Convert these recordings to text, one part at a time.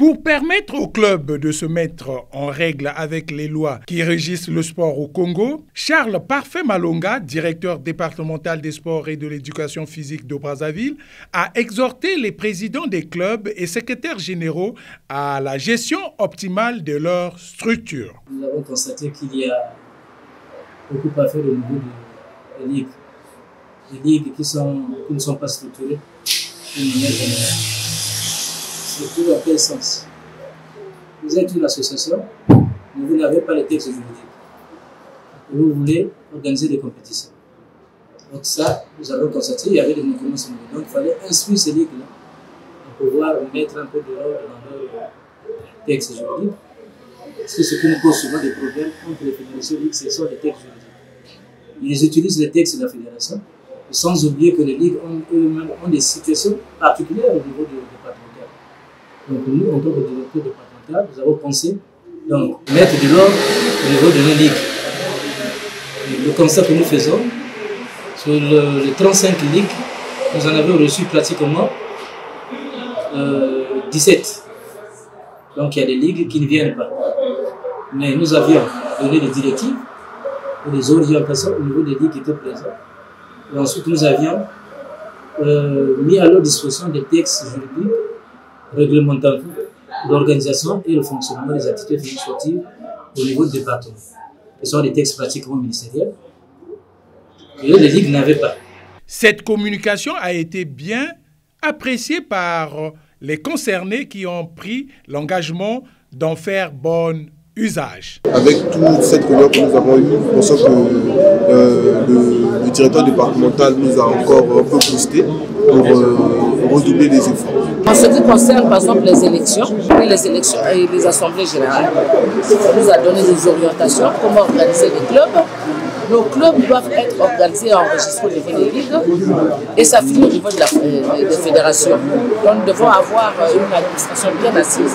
Pour permettre au club de se mettre en règle avec les lois qui régissent le sport au Congo, Charles Parfait Malonga, directeur départemental des sports et de l'éducation physique de Brazzaville, a exhorté les présidents des clubs et secrétaires généraux à la gestion optimale de leur structure. Nous avons constaté qu'il y a beaucoup à faire au niveau des ligues. Des ligues qui ne sont pas structurées d'une manière générale. Structure dans quel sens? Vous êtes une association, mais vous n'avez pas les textes juridiques. Vous voulez organiser des compétitions. Donc ça, nous avons constaté qu'il y avait des manquements sur le. Donc il fallait instruire ces ligues-là pour pouvoir mettre un peu de l'ordre dans leurs textes juridiques. Parce que ce qui nous pose souvent des problèmes entre les fédérations ligues, ce sont les textes juridiques. Ils utilisent les textes de la fédération, sans oublier que les ligues eux-mêmes ont des situations particulières au niveau du départemental. Donc nous, en tant que directeur départemental, nous avons pensé donc, mettre de l'ordre au niveau de nos ligues. Et le constat que nous faisons, sur les 35 ligues, nous en avons reçu pratiquement 17. Donc il y a des ligues qui ne viennent pas. Mais nous avions donné des directives et des orientations au niveau des ligues qui étaient présentes. Et ensuite nous avions mis à leur disposition des textes juridiques réglementant l'organisation et le fonctionnement des activités physiques sportives au niveau du département. Ce sont des textes pratiquement ministériels que les ligues n'avaient pas. Cette communication a été bien appréciée par les concernés qui ont pris l'engagement d'en faire bon usage. Avec toute cette réunion que nous avons eue, on sent que le directeur départemental nous a encore un peu boosté pour redoubler les efforts. En ce qui concerne par exemple les élections et les assemblées générales, on nous a donné des orientations, comment organiser les clubs. Nos clubs doivent être organisés et enregistrés au niveau des ligues et ça finit au niveau des fédérations. Donc nous devons avoir une administration bien assise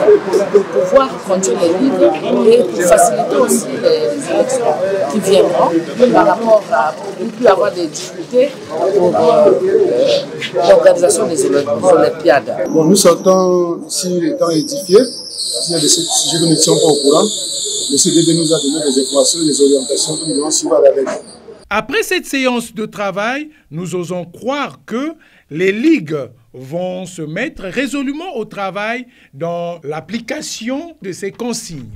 pour pouvoir conduire les ligues et pour faciliter aussi les élections qui viendront par rapport à ne plus avoir des difficultés pour l'organisation des Olympiades. Bon, nous sortons ici étant édifiés, s'il y a des sujets que nous n'étions pas au courant. Le CDD nous a donné des informations, des orientations que nous devons suivre avec. Après cette séance de travail, nous osons croire que les ligues vont se mettre résolument au travail dans l'application de ces consignes.